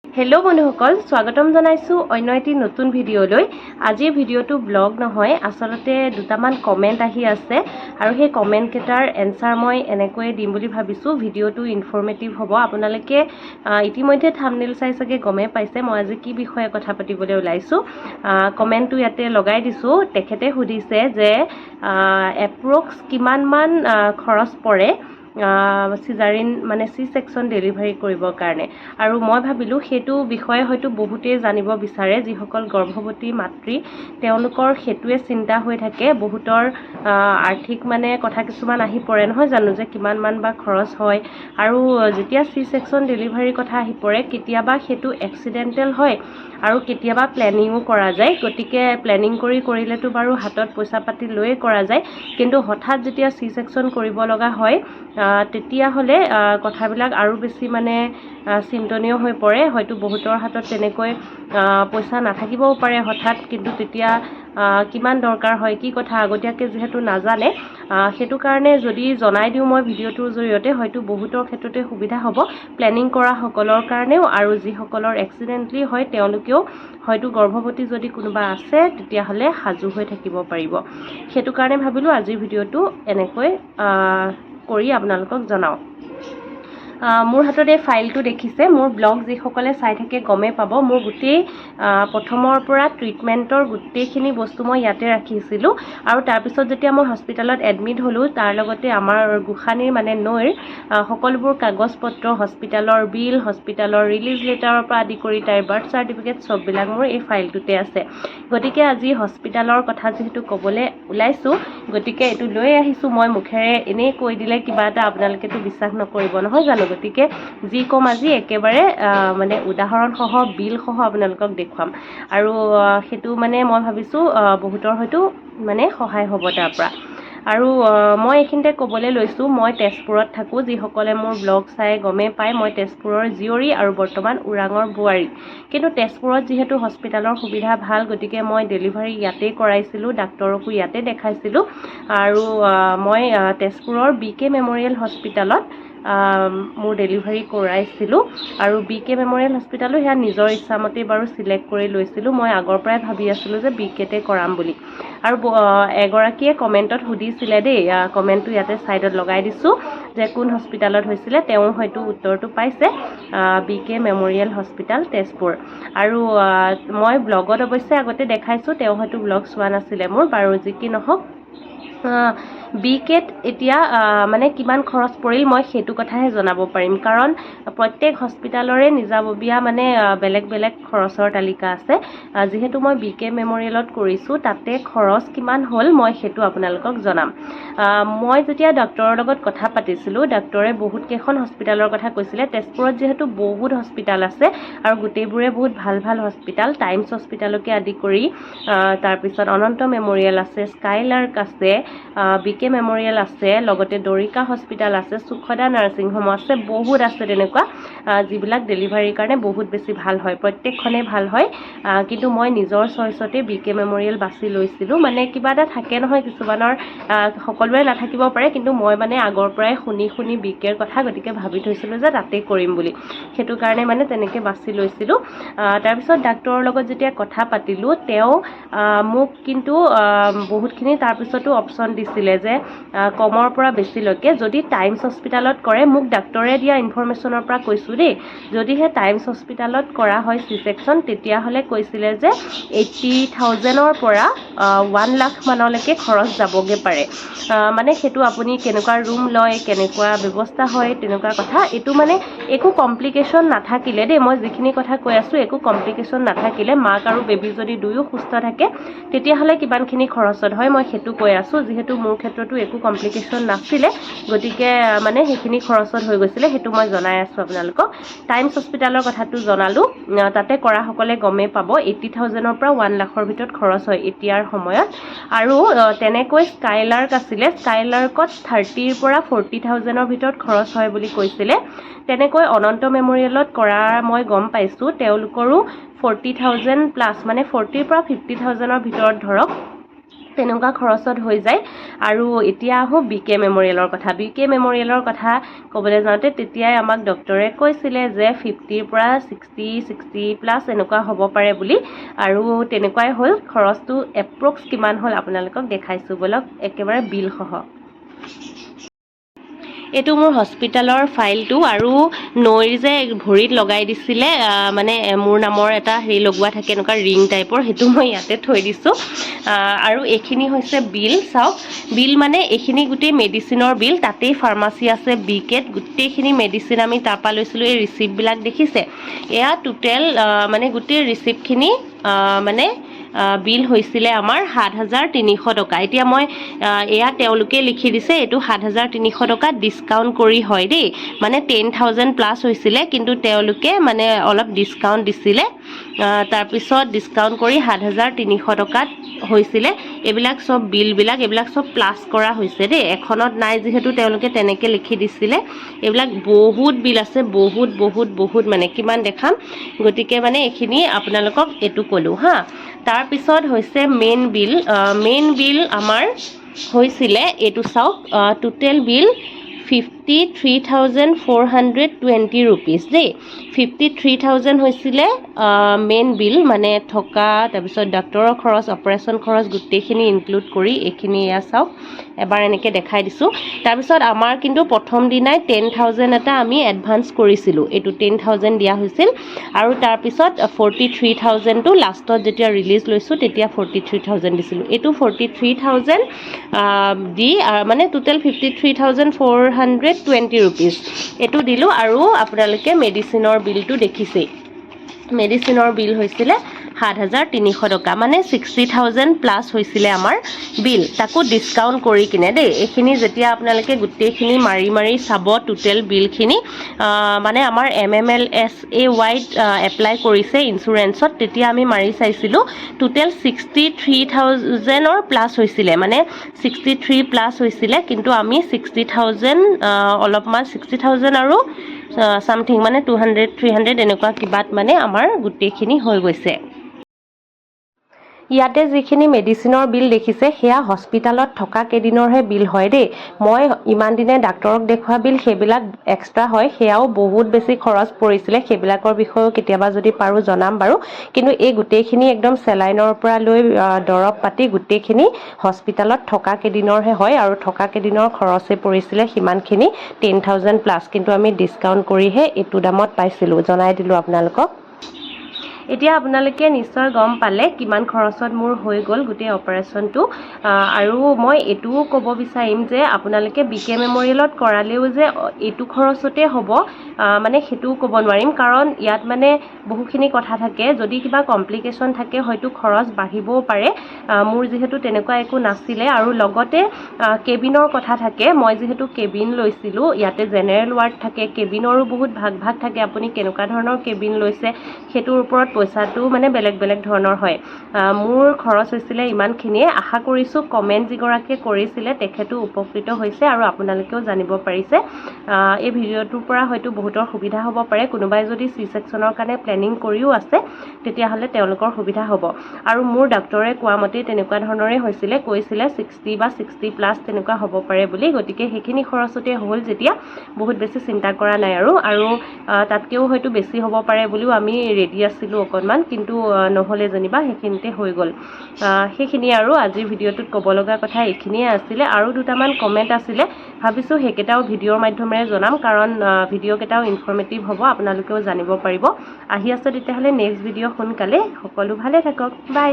Hello' বন্ধুসকল, স্বাগতম জনাইছোঁ অন্য এটি নতুন ভিডিঅ'লৈ। আজিৰ ভিডিঅ'টো ব্লগ নহয়, আচলতে দুটামান কমেণ্ট আহি আছে আৰু সেই কমেণ্টকেইটাৰ এনচাৰ মই এনেকৈয়ে দিম বুলি ভাবিছোঁ। ভিডিঅ'টো ইনফৰ্মেটিভ হ'ব। আপোনালোকে ইতিমধ্যে থাম্বনেইল চাই চাগে গমেই পাইছে মই আজি কি বিষয়ে কথা পাতিবলৈ ওলাইছোঁ। কমেণ্টটো ইয়াতে লগাই দিছোঁ। তেখেতে সুধিছে যে এপ্ৰক্স কিমানমান খৰচ পৰে চিজাৰিন মানে চি ছেকশ্যন ডেলিভাৰী কৰিবৰ কাৰণে। আৰু মই ভাবিলোঁ সেইটো বিষয়ে হয়তো বহুতেই জানিব বিচাৰে, যিসকল গৰ্ভৱতী মাতৃ তেওঁলোকৰ সেইটোৱে চিন্তা হৈ থাকে। বহুতৰ আৰ্থিক মানে কথা কিছুমান আহি পৰে নহয় জানো, যে কিমানমান বা খৰচ হয়। আৰু যেতিয়া চি ছেকশ্যন ডেলিভাৰীৰ কথা আহি পৰে, কেতিয়াবা সেইটো এক্সিডেণ্টেল হয় আৰু কেতিয়াবা প্লেনিঙো কৰা যায়। গতিকে প্লেনিং কৰিলেতো বাৰু হাতত পইচা পাতি লৈয়ে কৰা যায়, কিন্তু হঠাৎ যেতিয়া চি ছেকশ্যন কৰিব লগা হয় তেতিয়াহ'লে কথাবিলাক আৰু বেছি মানে চিন্তনীয় হৈ পৰে। হয়তো বহুতৰ হাতত তেনেকৈ পইচা নাথাকিবও পাৰে হঠাৎ, কিন্তু তেতিয়া কিমান দৰকাৰ হয় কি কথা আগতীয়াকৈ যিহেতু নাজানে, সেইটো কাৰণে যদি জনাই দিওঁ মই ভিডিঅ'টোৰ জৰিয়তে হয়তো বহুতৰ ক্ষেত্ৰতে সুবিধা হ'ব, প্লেনিং কৰা সকলৰ কাৰণেও। আৰু যিসকলৰ এক্সিডেণ্টলি হয় তেওঁলোকেও হয়তো গৰ্ভৱতী যদি কোনোবা আছে তেতিয়াহ'লে সাজু হৈ থাকিব পাৰিব। সেইটো কাৰণে ভাবিলোঁ আজিৰ ভিডিঅ'টো এনেকৈ কৰি আপোনালোকক জনাওঁ। মোৰ হাতত এই ফাইলটো দেখিছে। মোৰ ব্লগ যিসকলে চাই থাকে গমেই পাব, মোৰ গোটেই প্ৰথমৰ পৰা ট্ৰিটমেণ্টৰ গোটেইখিনি বস্তু মই ইয়াতে ৰাখিছিলোঁ। আৰু তাৰপিছত যেতিয়া মই হস্পিটেলত এডমিট হ'লোঁ, তাৰ লগতে আমাৰ গোসানীৰ মানে নৈৰ সকলোবোৰ কাগজ পত্ৰ, হস্পিটেলৰ বিল, হস্পিটেলৰ ৰিলিজ লেটাৰৰ পৰা আদি কৰি তাইৰ বাৰ্থ চাৰ্টিফিকেট চববিলাক মোৰ এই ফাইলটোতে আছে। গতিকে আজি হস্পিটেলৰ কথা যিহেতু ক'বলৈ ওলাইছোঁ, গতিকে এইটো লৈ আহিছোঁ। মই মুখেৰে এনেই কৈ দিলে কিবা এটা আপোনালোকেতো বিশ্বাস নকৰিব নহয় জানো। গতিকে যি ক'ম আজি একেবাৰে মানে উদাহৰণসহ বিলসহ আপোনালোকক দেখুৱাম। আৰু সেইটো মানে মই ভাবিছোঁ বহুতৰ হয়তো মানে সহায় হ'ব তাৰ পৰা। আৰু মই এইখিনিতে ক'বলৈ লৈছোঁ, মই তেজপুৰত থাকোঁ। যিসকলে মোৰ ব্লগ চাই গমেই পায় মই তেজপুৰৰ জীয়ৰী আৰু বৰ্তমান ওৰাঙৰ বোৱাৰী। কিন্তু তেজপুৰত যিহেতু হস্পিটেলৰ সুবিধা ভাল, গতিকে মই ডেলিভাৰী ইয়াতেই কৰাইছিলোঁ, ডাক্তৰকো ইয়াতে দেখাইছিলোঁ। আৰু মই তেজপুৰৰ BK মেম'ৰিয়েল হস্পিটেলত মোৰ ডেলিভাৰী কৰাইছিলোঁ। আৰু BK মেম'ৰিয়েল হস্পিটেলো সেয়া নিজৰ ইচ্ছামতেই বাৰু চিলেক্ট কৰি লৈছিলোঁ। মই আগৰ পৰাই ভাবি আছিলোঁ যে BKতে কৰাম বুলি। আৰু এগৰাকীয়ে কমেণ্টত সুধিছিলে দেই, কমেণ্টটো ইয়াতে ছাইডত লগাই দিছোঁ যে কোন হস্পিটেলত হৈছিলে। তেওঁ হয়তো উত্তৰটো পাইছে, BK মেম'ৰিয়েল হস্পিটেল তেজপুৰ। আৰু মই ব্লগত অৱশ্যে আগতে দেখাইছোঁ, তেওঁ হয়তো ব্লগ চোৱা নাছিলে মোৰ। বাৰু যি কি নহওক, BKত এতিয়া মানে কিমান খৰচ পৰিল মই সেইটো কথাহে জনাব পাৰিম, কাৰণ প্ৰত্যেক হস্পিটেলৰে নিজাববীয়া মানে বেলেগ বেলেগ খৰচৰ তালিকা আছে। যিহেতু মই BK মেম'ৰিয়েলত কৰিছোঁ, তাতে খৰচ কিমান হ'ল মই সেইটো আপোনালোকক জনাম। মই যেতিয়া ডক্তৰৰ লগত কথা পাতিছিলোঁ, ডক্তৰে বহুত কেইখন হস্পিটেলৰ কথা কৈছিলে। তেজপুৰত যিহেতু বহুত হস্পিটেল আছে আৰু গোটেইবোৰে বহুত ভাল ভাল হস্পিটেল, টাইমছ হস্পিটেলকে আদি কৰি তাৰপিছত অনন্ত মেম'ৰিয়েল আছে, স্কাইলাৰ্ক আছে, BK মেম'ৰিয়েল আছে, লগতে দৰিকা হস্পিটেল আছে, সুখদা নাৰ্ছিং হোম আছে, বহুত আছে তেনেকুৱা যিবিলাক ডেলিভাৰীৰ কাৰণে বহুত বেছি ভাল হয়। প্ৰত্যেকখনেই ভাল হয়, কিন্তু মই নিজৰ চইচতে BK মেম'ৰিয়েল বাছি লৈছিলোঁ। মানে কিবা এটা থাকে নহয় কিছুমানৰ, সকলোৰে নাথাকিব পাৰে, কিন্তু মই মানে আগৰ পৰাই শুনি BKৰ কথা, গতিকে ভাবি থৈছিলোঁ যে তাতেই কৰিম বুলি। সেইটো কাৰণে মানে তেনেকৈ বাছি লৈছিলোঁ। তাৰপিছত ডাক্তৰৰ লগত যেতিয়া কথা পাতিলোঁ, তেওঁ মোক কিন্তু বহুতখিনি তাৰপিছতো অপশ্যন দিছিলে যে কমৰ পৰা বেছিলৈকে যদি টাইমছ হস্পিটেলত কৰে। মোক ডাক্তৰে দিয়া ইনফৰ্মেশ্যনৰ পৰা কৈছোঁ দেই, যদিহে টাইমছ হস্পিটেলত কৰা হয় চি ছেকশ্যন, তেতিয়াহ'লে কৈছিলে যে 80,000ৰ পৰা 1 লাখ মানলৈকে খৰচ যাবগৈ পাৰে। মানে সেইটো আপুনি কেনেকুৱা ৰুম লয়, কেনেকুৱা ব্যৱস্থা হয়, তেনেকুৱা কথা। এইটো মানে একো কমপ্লিকেশ্যন নাথাকিলে দেই, মই যিখিনি কথা কৈ আছোঁ একো কমপ্লিকেশ্যন নাথাকিলে, মাক আৰু বেবী যদি দুয়ো সুস্থ থাকে তেতিয়াহ'লে কিমানখিনি খৰচত হয় মই সেইটো কৈ আছোঁ। যিহেতু মোৰ ক্ষেত্ৰতো একো কমপ্লিকেশ্যন নাছিলে, গতিকে মানে সেইখিনি খৰচত হৈ গৈছিলে, সেইটো মই জনাই আছোঁ আপোনালোকক। টাইমছ হস্পিটেলৰ কথাটো জনালোঁ, তাতে কৰাসকলে গমেই পাব 80,000ৰ পৰা 1 লাখৰ ভিতৰত খৰচ হয় এতিয়াৰ সময়ত। আৰু তেনেকৈ স্কাইলাৰ্ক আছিলে, স্কাইলাৰ্কত 30,000ৰ পৰা 40,000ৰ ভিতৰত খৰচ হয় বুলি কৈছিলে। তেনেকৈ অনন্ত মেম'ৰিয়েলত কৰা মই গম পাইছোঁ, তেওঁলোকৰো 40,000 প্লাছ, মানে 40,000ৰ পৰা 50,000ৰ ভিতৰত ধৰক তেনেকুৱা খৰচত হৈ যায়। আৰু এতিয়া আহোঁ BK মেমৰিয়েলৰ কথা। BK মেমৰিয়েলৰ কথা ক'বলৈ যাওঁতে তেতিয়াই আমাক ডক্টৰে কৈছিলে যে 50ৰ পৰা 60+ এনেকুৱা হ'ব পাৰে বুলি, আৰু তেনেকুৱাই হ'ল। খৰচটো এপ্ৰক্স কিমান হ'ল আপোনালোকক দেখাইছোঁ বলক, একেবাৰে বিলসহ। এইটো মোৰ হস্পিটালৰ ফাইলটো, আৰু নৈৰ যে ভৰিত লগাই দিছিলে মানে মোৰ নামৰ এটা হেৰি লগোৱা থাকে এনেকুৱা ৰিং টাইপৰ, সেইটো মই ইয়াতে থৈ দিছোঁ। আৰু এইখিনি হৈছে বিল। চাওক, বিল মানে এইখিনি গোটেই মেডিচিনৰ বিল, তাতেই ফাৰ্মাচী আছে BKত, গোটেইখিনি মেডিচিন আমি তাৰপৰা লৈছিলোঁ। এই ৰিচিপ্টবিলাক দেখিছে, এয়া টোটেল মানে গোটেই ৰিচিপ্টখিনি মানে বিল হৈছিলে আমাৰ 7,300 টকা। এতিয়া মই এয়া তেওঁলোকে লিখি দিছে, এইটো 7,300 টকা ডিছকাউণ্ট কৰি হয় দেই, মানে 10,000+ হৈছিলে, কিন্তু তেওঁলোকে মানে অলপ ডিছকাউণ্ট দিছিলে। তাৰপিছত ডিছকাউণ্ট কৰি 7,300 টকাত হৈছিলে। এইবিলাক চব বিলবিলাক, এইবিলাক চব প্লাছ কৰা হৈছে দেই, এখনত নাই যিহেতু তেওঁলোকে তেনেকৈ লিখি দিছিলে। এইবিলাক বহুত বিল আছে, বহুত মানে কিমান দেখাম, গতিকে মানে এইখিনি আপোনালোকক এইটো ক'লোঁ হা। তাৰপিছত হৈছে মেইন বিল। মেইন বিল আমাৰ হৈছিলে, এইটো চাওক, টোটেল বিল 53,420 ৰুপিজ দেই। 53,000 হৈছিলে মেইন বিল, মানে থকা, তাৰপিছত ডাক্তৰৰ খৰচ, অপাৰেশ্যন খৰচ গোটেইখিনি ইনক্লুড কৰি এইখিনি। এয়া চাওক, এবাৰ এনেকৈ দেখাই দিছোঁ। তাৰপিছত আমাৰ কিন্তু প্ৰথম দিনাই 10,000 এটা আমি এডভান্স কৰিছিলোঁ, এইটো 10,000 দিয়া হৈছিল। আৰু তাৰপিছত 43,000টো লাষ্টত যেতিয়া ৰিলিজ লৈছোঁ তেতিয়া 43,000 দিছিলোঁ। এইটো 43,000 দি মানে টোটেল 53,420 ৰুপিজ এইটো দিলোঁ। আৰু আপোনালোকে মেডিচিনৰ বিলটো দেখিছেই, মেডিচিনৰ বিল হৈছিলে 7,300 টকা, মানে 60,000+ হৈছিলে আমাৰ বিল, তাকো ডিছকাউণ্ট কৰি কিনে দেই। এইখিনি যেতিয়া আপোনালোকে গোটেইখিনি মাৰি চাব টোটেল বিলখিনি, মানে আমাৰ MMLSAYত এপ্লাই কৰিছে ইঞ্চুৰেঞ্চত, তেতিয়া আমি মাৰি চাইছিলোঁ টোটেল 63,000+ হৈছিলে, মানে 63+ হৈছিলে, কিন্তু আমি 60,000 অলপমান 60,000 আৰু চামথিং মানে 200-300 এনেকুৱা কিবাত মানে আমাৰ গোটেইখিনি হৈ গৈছে। ইয়াতে যিখিনি মেডিচিনৰ বিল দেখিছে সেয়া হস্পিটালত থকা কেইদিনৰহে বিল হয় দেই। মই ইমান দিনে ডাক্তৰক দেখুওৱা বিল সেইবিলাক এক্সট্ৰা হয়, সেয়াও বহুত বেছি খৰচ পৰিছিলে, সেইবিলাকৰ বিষয়েও কেতিয়াবা যদি পাৰোঁ জনাম বাৰু। কিন্তু এই গোটেইখিনি একদম চেলাইনৰ পৰা লৈ দৰৱ পাতি গোটেইখিনি হস্পিটালত থকা কেইদিনৰহে হয়, আৰু থকা কেইদিনৰ খৰচে পৰিছিলে সিমানখিনি 10,000+, কিন্তু আমি ডিছকাউণ্ট কৰিহে এইটো দামত পাইছিলোঁ, জনাই দিলোঁ আপোনালোকক। এতিয়া আপোনালোকে নিশ্চয় গম পালে কিমান খৰচত মোৰ হৈ গ'ল গোটেই অপাৰেশ্যনটো। আৰু মই এইটোও ক'ব বিচাৰিম যে আপোনালোকে BK মেমৰিয়েলত কৰালেও যে এইটো খৰচতে হ'ব মানে সেইটোও ক'ব নোৱাৰিম, কাৰণ ইয়াত মানে বহুখিনি কথা থাকে। যদি কিবা কমপ্লিকেশ্যন থাকে হয়তো খৰচ বাঢ়িবও পাৰে। মোৰ যিহেতু তেনেকুৱা একো নাছিলে, আৰু লগতে কেবিনৰ কথা থাকে। মই যিহেতু কেবিন লৈছিলোঁ, ইয়াতে জেনেৰেল ৱাৰ্ড থাকে, কেবিনৰো বহুত ভাগ থাকে। আপুনি কেনেকুৱা ধৰণৰ কেবিন লৈছে সেইটোৰ ওপৰত পইচাটো মানে বেলেগ ধৰণৰ হয়। মোৰ খৰচ হৈছিলে ইমানখিনিয়ে। আশা কৰিছোঁ কমেণ্ট যিগৰাকীয়ে কৰিছিলে তেখেতো উপকৃত হৈছে আৰু আপোনালোকেও জানিব পাৰিছে। এই ভিডিঅ'টোৰ পৰা হয়তো বহুতৰ সুবিধা হ'ব পাৰে। কোনোবাই যদি C-সেকশ্যনৰ কাৰণে প্লেনিং কৰিও আছে তেতিয়াহ'লে তেওঁলোকৰ সুবিধা হ'ব। আৰু মোৰ ডাক্তৰে কোৱা মতেই তেনেকুৱা ধৰণৰে হৈছিলে, কৈছিলে 60 বা 60+ তেনেকুৱা হ'ব পাৰে বুলি। গতিকে সেইখিনি খৰচতে হ'ল যেতিয়া বহুত বেছি চিন্তা কৰা নাই আৰু তাতকৈও হয়তো বেছি হ'ব পাৰে বুলিও আমি ৰেডি আছিলোঁ অকণমান, কিন্তু নহ'লে যেনিবা সেইখিনিতে হৈ গ'ল। সেইখিনিয়ে আৰু আজিৰ ভিডিঅ'টোত ক'ব লগা কথা এইখিনিয়ে আছিলে। আৰু দুটামান কমেণ্ট আছিলে, ভাবিছোঁ সেইকেইটাও ভিডিঅ'ৰ মাধ্যমেৰে জনাম, কাৰণ ভিডিঅ'কেইটাও ইনফৰ্মেটিভ হ'ব, আপোনালোকেও জানিব পাৰিব। আহি আছে তেতিয়াহ'লে নেক্সট ভিডিঅ' সোনকালে। সকলো ভালে থাকক, বাই।